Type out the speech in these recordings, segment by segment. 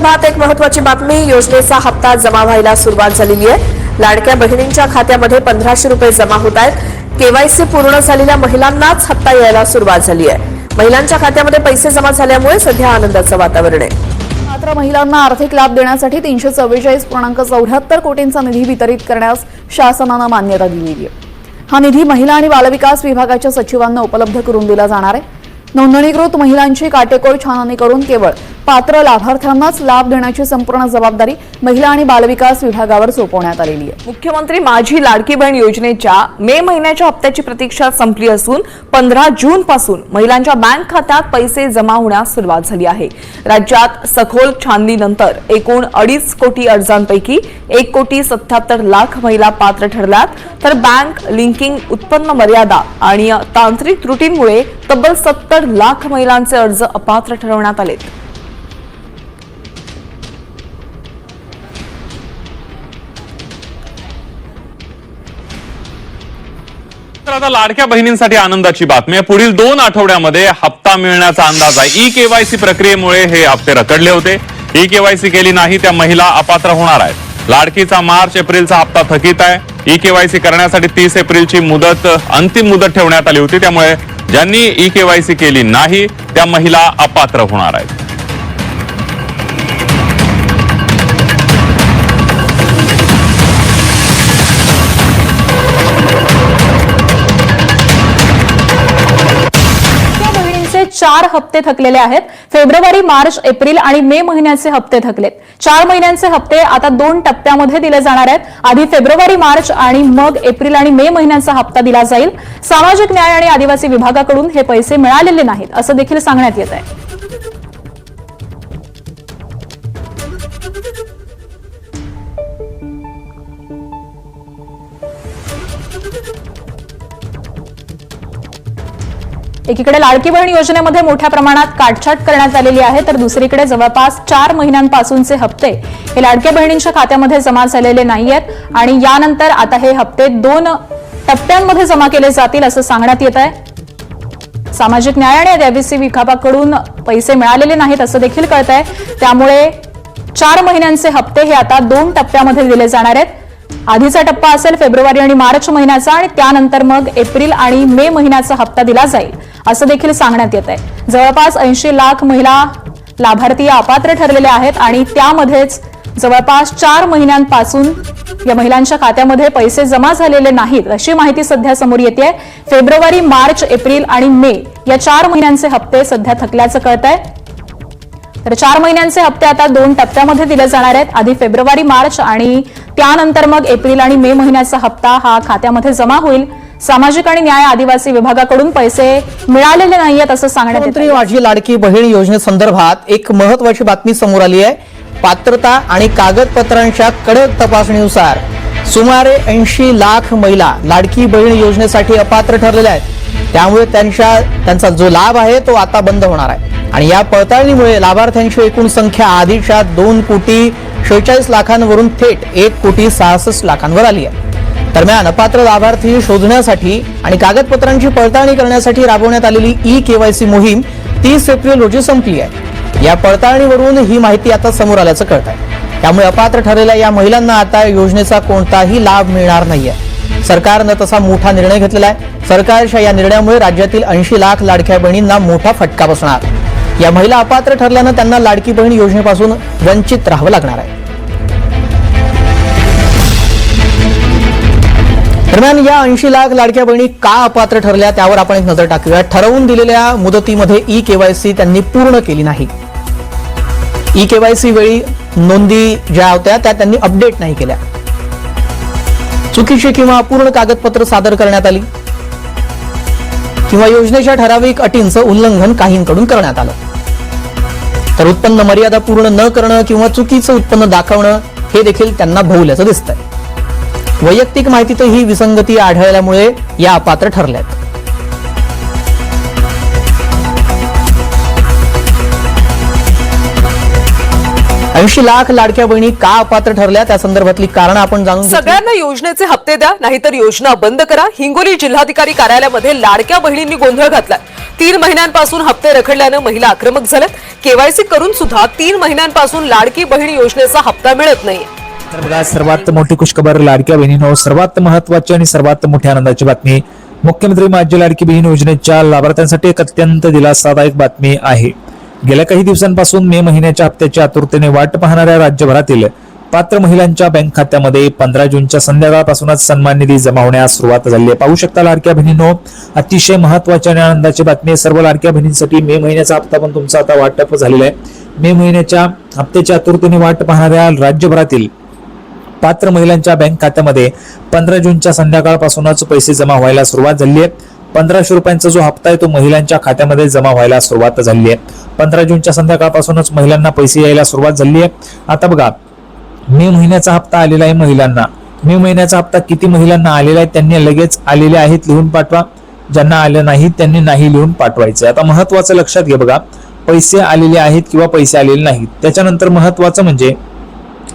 संदर्भात एक महत्त्वाची बातमी. योजनेचा हप्ता जमा व्हायला सुरुवात झालेली आहे. लाडक्या बहिणींच्या खात्यामध्ये 1500 रुपये जमा होत आहेत. केवायसी पूर्ण झालेल्या महिलांनाच हप्ता यायला सुरुवात झाली आहे. महिलांच्या खात्यामध्ये पैसे जमा झाल्यामुळे सध्या आनंदाचं वातावरण आहे. मात्र महिलांना आर्थिक लाभ देण्यासाठी 344.74 कोटींचा निधी वितरित करण्यास शासनानं मान्यता दिली आहे. हा निधी महिला आणि बालविकास विभागाच्या सचिवांना उपलब्ध करून दिला जाणार आहे. नोंदणीकृत महिलांची काटेकोर छाननी करून केवळ पात्र लाभार्थ्यांनाच लाभ देण्याची संपूर्ण जबाबदारी महिला आणि बालविकास विभागावर सोपवण्यात आलेली आहे. मुख्यमंत्री माझी लाडकी बहीण योजनेच्या मे महिन्याच्या हप्त्याची प्रतीक्षा संपली असून 15 जून पासून महिलांच्या बँक खात्यात पैसे जमा होण्यास सुरुवात झाली आहे. राज्यात सखोल छाननीनंतर एकूण 2.5 कोटी अर्जांपैकी 1,77,00,000 महिला पात्र ठरल्यात, तर बँक लिंकिंग, उत्पन्न मर्यादा आणि तांत्रिक त्रुटींमुळे तब्बल 70 लाख महिलांचे अर्ज अपात्र ठरवण्यात आले. तर आता लाडक्या बहिणींसाठी आनंदाची बातमी आहे. पुढील 2 आठवड्यामध्ये हप्ता मिळण्याचा अंदाज आहे. ई केवायसी प्रक्रियेमुळे हे हप्ते रखडले होते. ई केवायसी केली नाही त्या महिला अपात्र होणार आहेत. लाडकीचा मार्च एप्रिलचा हप्ता थकीत आहे. ई केवायसी करण्यासाठी 30 एप्रिलची अंतिम मुदत ठेवण्यात आली होती. त्यामुळे ज्यांनी ई केवायसी केली नाही त्या महिला अपात्र होणार आहेत. चार हप्ते थकलेले आहेत. फेब्रुवारी, मार्च, एप्रिल आणि मे महिन्याचे हप्ते थकलेत. 4 महिन्यांचे हप्ते आता 2 टप्प्यामध्ये दिले जाणार आहेत. आधी फेब्रुवारी, मार्च आणि मग एप्रिल आणि मे महिन्याचा हप्ता दिला जाईल. सामाजिक न्याय आणि आदिवासी विभागाकडून हे पैसे मिळालेले नाहीत असं देखील सांगण्यात येत आहे. एकीकडे लाडकी बहीण योजनेमध्ये मोठ्या प्रमाणात काटछाट करण्यात आलेली आहे, तर दुसरीकडे जवळपास 4 महिन्यांपासूनचे हप्ते हे लाडक्या बहिणींच्या खात्यामध्ये जमा झालेले नाहीयेत आणि यानंतर आता हे हप्ते 2 टप्प्यांमध्ये जमा केले जातील असं सांगण्यात येत आहे. सामाजिक न्याय आणि आदिवासी विभागाकडून पैसे मिळालेले नाहीत असं देखील कळत आहे. त्यामुळे 4 महिन्यांचे हप्ते हे आता 2 टप्प्यामध्ये दिले जाणार आहेत. आधीचा टप्पा असेल फेब्रुवारी आणि मार्च महिन्याचा आणि त्यानंतर मग एप्रिल आणि मे महिन्याचा हप्ता दिला जाईल असं देखील सांगण्यात येत आहे. जवळपास 80 लाख महिला लाभार्थी अपात्र ठरलेले आहेत आणि त्यामध्येच जवळपास 4 महिन्यांपासून या महिलांच्या खात्यामध्ये पैसे जमा झालेले नाहीत अशी माहिती सध्या समोर येते. फेब्रुवारी, मार्च, एप्रिल आणि मे या 4 महिन्यांचे हप्ते सध्या थकल्याचं कळत आहे. तर 4 महिन्यांचे हप्ते आता 2 टप्प्यामध्ये दिले जाणार आहेत. आधी फेब्रुवारी, मार्च आणि त्यानंतर मग एप्रिल आणि मे महिन्याचा हप्ता हा खात्यामध्ये जमा होईल. सामाजिक आणि न्याय आदिवासी विभागाकडून पैसे मिळालेले नाहीयेत असं सांगण्यात येत आहे. माझी लाडकी बहीण योजनेसंदर्भात एक महत्त्वाची बातमी समोर आली आहे. पात्रता आणि कागदपत्रांच्या कडक तपासणीनुसार सुमारे 80 लाख महिला लाडकी बहीण योजनेसाठी अपात्र ठरलेल्या आहेत. त्यामुळे त्यांचा जो लाभ आहे तो आता बंद होणार आहे आणि या पडताळणीमुळे लाभार्थ्यांची एकूण संख्या आधीच्या 2,46 लाखांवरून थेट 1,66 लाखांवर आली आहे. दरम्यान अपात्र लाभार्थी शोधण्यासाठी आणि कागदपत्रांची पडताळणी करण्यासाठी राबवण्यात आलेली ई केवायसी मोहीम 30 एप्रिल रोजी संपली आहे. या पडताळणीवरून ही माहिती आता समोर आल्याचं कळत आहे. त्यामुळे अपात्र ठरलेल्या या महिलांना आता योजनेचा कोणताही लाभ मिळणार नाहीये. सरकारनं तसा मोठा निर्णय घेतलेला आहे. सरकारच्या या निर्णयामुळे राज्यातील 80 लाख लाडक्या बहिणींना मोठा फटका बसणार. या महिला अपात्र ठरल्यानं त्यांना लाडकी बहीण योजनेपासून वंचित राहावं लागणार आहे. दरम्यान या 80 लाख लाडक्या बहिणी का अपात्र ठरल्या त्यावर आपण एक नजर टाकूया. ठरवून दिलेल्या मुदतीमध्ये ई केवायसी त्यांनी पूर्ण केली नाही. ई केवायसी वेळी नोंदी ज्या होत्या त्या त्यांनी अपडेट नाही केल्या. चुकीची किंवा अपूर्ण कागदपत्र सादर करण्यात आली किंवा योजनेच्या ठराविक अटींचं उल्लंघन काहींकडून करण्यात आलं. तर उत्पन्न मर्यादा पूर्ण न करणं किंवा चुकीचं उत्पन्न दाखवणं हे देखील त्यांना भोवल्याचं दिसतंय. वैयक्तिक माहितीतही विसंगती आढळल्यामुळे या अपात्र ठरल्यात. 80 लाख लाडक्या बहिणी का अपात्र ठरल्या त्या संदर्भातली कारण आपण जाणून घेतली. सगळ्यांना योजनेचे हप्ते द्या, नाहीतर योजना बंद करा. हिंगोली जिल्हाधिकारी कार्यालयामध्ये लाडक्या बहिणींनी गोंधळ घातलाय. 3 महिन्यांपासून हप्ते रखडल्यानं महिला आक्रमक झाल्यात. केवायसी करून सुद्धा 3 महिन्यांपासून लाडकी बहीण योजनेचा हप्ता मिळत नाही. तर बघा, सर्वात मोठी खुशखबर लाडक्या बहिणींनो, सर्वात महत्वाची आणि सर्वात मोठी आनंदाची बातमी. मुख्यमंत्री माझी लाडकी बहीण योजनेच्या लाभार्थ्यांसाठी एक अत्यंत दिलासादायक बातमी आहे. गेल्या काही दिवसांपासून मे महिन्याच्या हप्त्याची आतुरतेने वाट पाहणाऱ्या राज्यभरातील पात्र महिलांच्या बँक खात्यामध्ये 15 जूनच्या संध्याकाळपासूनच सन्मान निधी जमा होण्यास सुरुवात झाली आहे. पाहू शकता लाडक्या बहिणींनो, अतिशय महत्वाची आणि आनंदाची बातमी. सर्व लाडक्या बहिणींसाठी मे महिन्याचा हप्ता पण तुमचा आता वाटप झालेला आहे. मे महिन्याच्या हप्त्याच्या आतुरतेने वाट पाहणाऱ्या राज्यभरातील पात्र महिलांच्या बँक खात्यामध्ये 15 जूनच्या संध्याकाळपासूनच पैसे जमा व्हायला सुरुवात झाली आहे. 1500 रुपयांचा जो हप्ता आहे तो महिलांच्या खात्यामध्ये जमा व्हायला सुरुवात झाली आहे. 15 जूनच्या संध्याकाळपासूनच महिलांना पैसे यायला सुरुवात झाली आहे. आता बघा, मे महिन्याचा हप्ता आलेला आहे महिलांना. मे महिन्याचा हप्ता किती महिलांना आलेला आहे त्यांनी लगेच आलेले आहेत लिहून पाठवा. ज्यांना आले नाहीत त्यांनी नाही लिहून पाठवायचे. आता महत्वाचं लक्षात घ्या बघा, पैसे आलेले आहेत किंवा पैसे आलेले नाहीत. त्याच्यानंतर महत्वाचं म्हणजे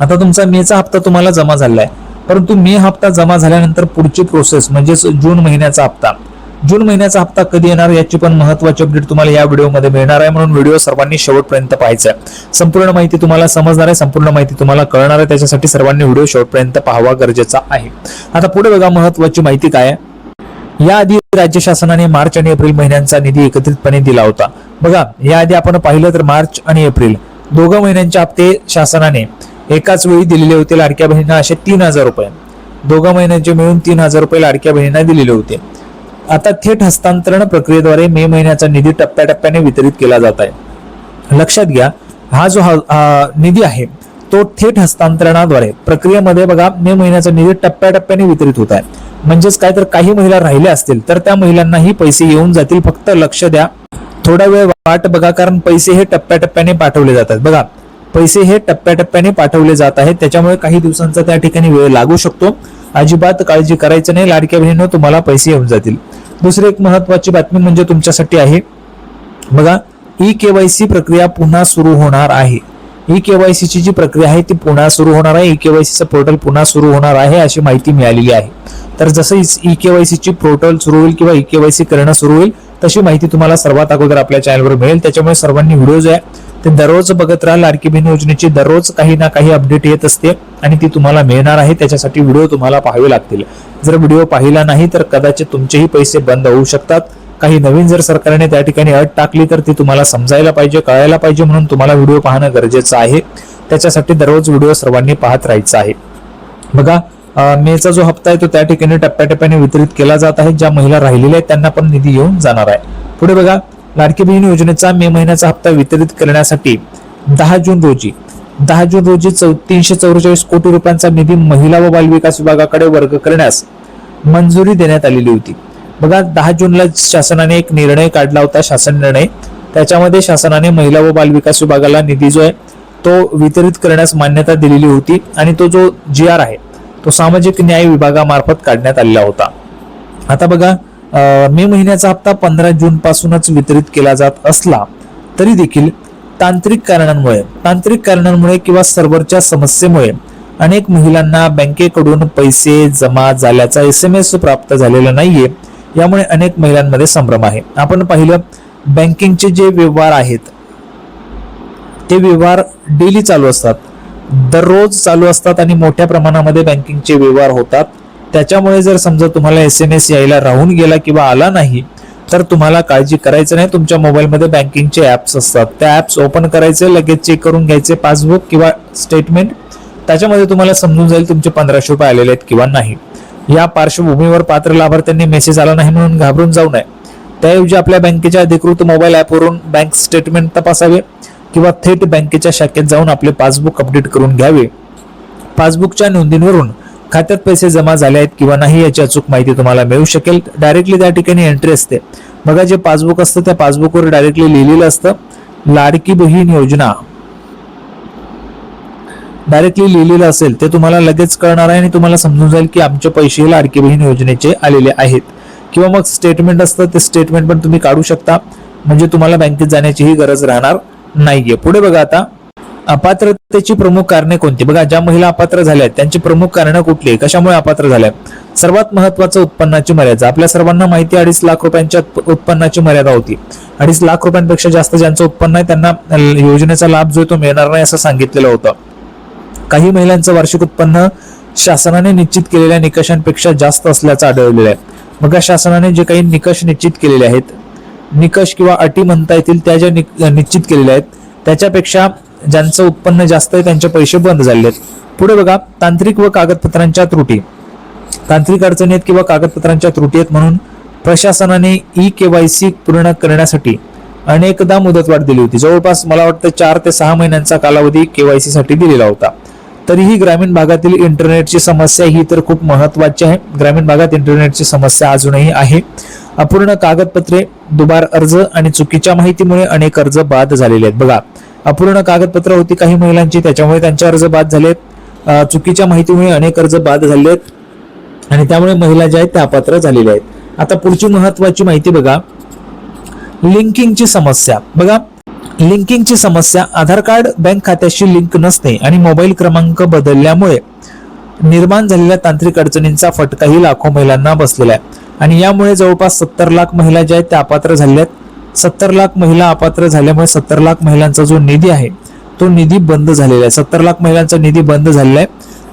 आता तुमचा मेचा हप्ता तुम्हाला जमा झालाय, परंतु मे हप्ता जमा झाल्यानंतर पुढची प्रोसेस म्हणजेच जून महिन्याचा हप्ता कधी येणार याची पण महत्वाची अपडेट तुम्हाला या व्हिडिओमध्ये मिळणार आहे. म्हणून व्हिडिओ सर्वांनी शेवटपर्यंत पाहायचा आहे. संपूर्ण माहिती तुम्हाला समजणार आहे, संपूर्ण माहिती तुम्हाला कळणार आहे. त्याच्यासाठी सर्वांनी व्हिडिओ शेवटपर्यंत पाहावा गरजेचा आहे. आता पुढे बघा, महत्वाची माहिती काय आहे. याआधी राज्य शासनाने मार्च आणि एप्रिल महिन्यांचा निधी एकत्रितपणे दिला होता. बघा, याआधी आपण पाहिलं तर मार्च आणि एप्रिल दोघं महिन्यांचे हप्ते शासनाने एकाच वेळी दिलेले होते लाडक्या बहिणींना. असे 3000 रुपये दोघं महिन्यांचे मिळून 3000 रुपये लाडक्या बहिणींना दिलेले होते. आता थेट हस्तांतरण प्रक्रियेद्वारे मे महिन्याचा निधी टप्प्याटप्प्याने वितरित केला जात आहे. लक्षात घ्या, हा जो निधी आहे तो थेट हस्तांतरणाद्वारे प्रक्रियेमध्ये बघा मे महिन्याचा निधी टप्प्याटप्प्याने वितरित होत आहे. म्हणजेच काय तर काही महिला राहिल्या असतील तर त्या महिलांनाही पैसे येऊन जातील. फक्त लक्ष द्या, थोडा वेळ वाट बघा, कारण पैसे हे टप्प्याटप्प्याने पाठवले जातात. बघा, पैसे हे टप्प्याटप्प्याने पाठवले जात आहेत, त्याच्यामुळे काही दिवसांचा त्या ठिकाणी वेळ लागू शकतो. अजिबात काळजी करायचं नाही लाडक्या बहिणींनो, तुम्हाला पैसे येऊन जातील. दुसरी एक महत्वाची बातमी म्हणजे तुमच्यासाठी आहे बघा, ई-केवायसी प्रक्रिया पुन्हा सुरू होणार आहे. ई-केवायसी ची जी प्रक्रिया आहे ती पुन्हा सुरू होणार आहे. ई-केवायसीचं पोर्टल पुन्हा सुरू होणार आहे अशी माहिती मिळालेली आहे. तर जसं ई-केवायसी ची पोर्टल सुरू होईल किंवा ई-केवायसी करणं सुरू होईल तशी माहिती तुम्हाला सर्वात अगोदर आपल्या चॅनलवर मिळेल. त्याच्यामुळे सर्वांनी व्हिडिओ जो आहे ते दररोज बघत राहा. लाडकी बहीण योजनेची दररोज काही ना काही अपडेट येत असते आणि ती तुम्हाला मिळणार आहे. त्याच्यासाठी व्हिडिओ तुम्हाला पाहावे लागतील. जर व्हिडिओ पाहिला नाही तर कदाचित तुमचेही पैसे बंद होऊ शकतात. काही नवीन जर सरकारने त्या ठिकाणी अट टाकली तर ती तुम्हाला समजायला पाहिजे, कळायला पाहिजे, म्हणून तुम्हाला व्हिडिओ पाहणं गरजेचं आहे. त्याच्यासाठी दररोज व्हिडिओ सर्वांनी पाहत राहायचा आहे. बघा, मेचा जो हप्ता आहे तो त्या ठिकाणी टप्प्याटप्प्याने वितरित केला जात आहे. ज्या महिला राहिलेल्या आहेत त्यांना पण निधी येऊन जाणार आहे. पुढे बघा, लाडकी बहीण योजनेचा मे महिन्याचा हप्ता वितरित करण्यासाठी 10 जून रोजी 344 कोटी रुपयांचा निधी महिला व बालविकास विभागाकडे वर्ग करण्यास मंजुरी देण्यात आलेली होती. बघा, 10 जूनला शासनाने एक निर्णय काढला होता, शासन निर्णय. त्याच्यामध्ये शासनाने महिला व बालविकास विभागाला निधी जो आहे तो वितरित करण्यास मान्यता दिलेली होती आणि तो जो GR आहे तो सामाजिक न्याय विभागामार्फत काढण्यात आलेला होता. आता बघा, मे महिन्याचा हप्ता 15 जून पासूनच वितरित केला जात असला तरी देखील तांत्रिक कारणांमुळे किंवा सर्व्हरच्या समस्येमुळे अनेक महिलांना बँकेकडून पैसे जमा झाल्याचा SMS प्राप्त झालेला नाहीये. यामुळे अनेक महिलांमध्ये संभ्रम आहे. आपण पाहिलं, बँकिंगचे जे व्यवहार आहेत ते व्यवहार डेली चालू असतात, दररोज चालू असतात आणि मोठ्या प्रमाणामध्ये बँकिंगचे व्यवहार होतात. त्याच्यामुळे जर समजा तुम्हाला SMS यायला राहून गेला किंवा आला नाही तर तुम्हाला काळजी करायचं नाही. तुमच्या मोबाईलमध्ये बँकिंगचे ऍप्स असतात, त्या ऍप्स ओपन करायचे, लगेच चेक करून घ्यायचे पासबुक किंवा स्टेटमेंट. त्याच्यामध्ये तुम्हाला समजून जाईल तुमचे 1500 रुपये आलेले आहेत किंवा नाही. या पार्श्वभूमीवर पात्र लाभार्थ्यांनी मेसेज आला नाही म्हणून घाबरून जाऊ नये. त्याऐवजी आपल्या बँकेच्या अधिकृत मोबाईल ऍपवरून बँक स्टेटमेंट तपासावे किंवा थेट बँकेच्या शाखेत जाऊन आपले पासबुक अपडेट करून घ्यावे. पासबुकच्या नोंदींवरून खात्यात पैसे जमा झाले आहेत किंवा नाही याची अचूक माहिती तुम्हाला मिळू शकेल. डायरेक्टली त्या ठिकाणी एंट्री असते बघा, जे पासबुक असतं त्या पासबुकवर डायरेक्टली लिहिलेलं असतं लाडकी बहीण योजना, डायरेक्टली लिहिलेलं असेल ते तुम्हाला लगेच कळणार आहे आणि तुम्हाला समजून जाईल की आमचे पैसे लाडकी बहीण योजनेचे आलेले आहेत. किंवा मग स्टेटमेंट असतं, ते स्टेटमेंट पण तुम्ही काढू शकता, म्हणजे तुम्हाला बँकेत जाण्याचीही गरज राहणार नाहीये. पुढे बघा, आता अपात्रतेची प्रमुख कारणे कोणती? बघा, ज्या महिला अपात्र झाल्या आहेत त्यांची प्रमुख कारणं कुठली, कशामुळे अपात्र झाल्या? सर्वात महत्वाचं उत्पन्नाची मर्यादा. आपल्या सर्वांना माहिती 2.5 लाख रुपयांच्या उत्पन्नाची मर्यादा होती. 2.5 लाख रुपयांपेक्षा जास्त ज्यांचं उत्पन्न आहे त्यांना योजनेचा लाभ जो तो मिळणार नाही असं सांगितलेलं होतं. काही महिलांचं वार्षिक उत्पन्न शासनाने निश्चित केलेल्या निकषांपेक्षा जास्त असल्याचं आढळलेलं आहे. बघा, शासनाने जे काही निकष निश्चित केलेले आहेत, निकष किंवा अटी म्हणता येतील, त्या ज्या निश्चित केलेल्या आहेत त्याच्यापेक्षा ज्यांचं उत्पन्न जास्त आहे त्यांचे पैसे बंद झाले आहेत. पुढे बघा, तांत्रिक व कागदपत्रांच्या त्रुटी. तांत्रिक अडचणी आहेत किंवा कागदपत्रांच्या त्रुटी आहेत म्हणून प्रशासनाने ई-केवायसी पूर्ण करण्यासाठी अनेकदा मुदतवाढ दिली होती. जवळपास मला वाटतं 4 ते 6 महिन्यांचा कालावधी केवायसी साठी दिलेला होता. तरीही ग्रामीण भागातील इंटरनेटची समस्या ही तर खूप महत्वाची आहे. ग्रामीण भागात इंटरनेटची समस्या अजूनही आहे. अपूर्ण कागदपत्रे, दुबार अर्ज आणि चुकीच्या माहितीमुळे अनेक अर्ज बाद झालेले आहेत. बघा, अपूर्ण कागदपत्र होती काही महिलांची, त्याच्यामुळे त्यांचे अर्ज बाद झालेत. चुकीच्या माहितीमुळे अनेक अर्ज बाद झाले आहेत आणि त्यामुळे महिला ज्या आहेत त्या अपात्र झालेल्या आहेत. आता पुढची महत्वाची माहिती बघा, लिंकिंगची समस्या. बघा, लिंकिंगची समस्या. आधार कार्ड बँक खात्याशी लिंक नसणे आणि मोबाईल क्रमांक बदलल्यामुळे निर्माण झालेल्या तांत्रिक अडचणींचा फटकाही लाखो महिलांना बसलेला आहे आणि यामुळे जवळपास 70 लाख महिला ज्या आहेत त्या अपात्र झालेल्या आहेत. 70 लाख महिला अपात्र झाल्यामुळे 70 लाख महिलांचा जो निधी आहे तो निधी बंद झालेला आहे. 70 लाख महिलांचा निधी बंद झालेला आहे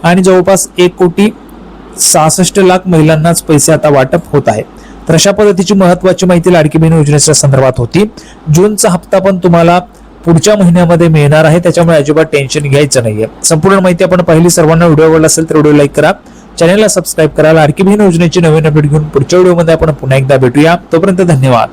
आणि जवळपास 1,66,00,000 महिलांनाच पैसे आता वाटप होत आहे. तर अशा पद्धतीची महत्वाची माहिती लाडकी बहीण योजनेच्या संदर्भात होती. जूनचा हप्ता पण तुम्हाला पुढच्या महिन्यामध्ये मिळणार आहे, त्याच्यामुळे अजिबात टेन्शन घ्यायचं नाहीये. संपूर्ण माहिती आपण पाहिली. सर्वांना व्हिडिओ आवडला असेल तर व्हिडिओ लाईक करा, चॅनलला सबस्क्राईब करा. लाडकी बहीण योजनेची नवीन अपडेट घेऊन पुढच्या व्हिडिओमध्ये आपण पुन्हा एकदा भेटूया. तोपर्यंत धन्यवाद.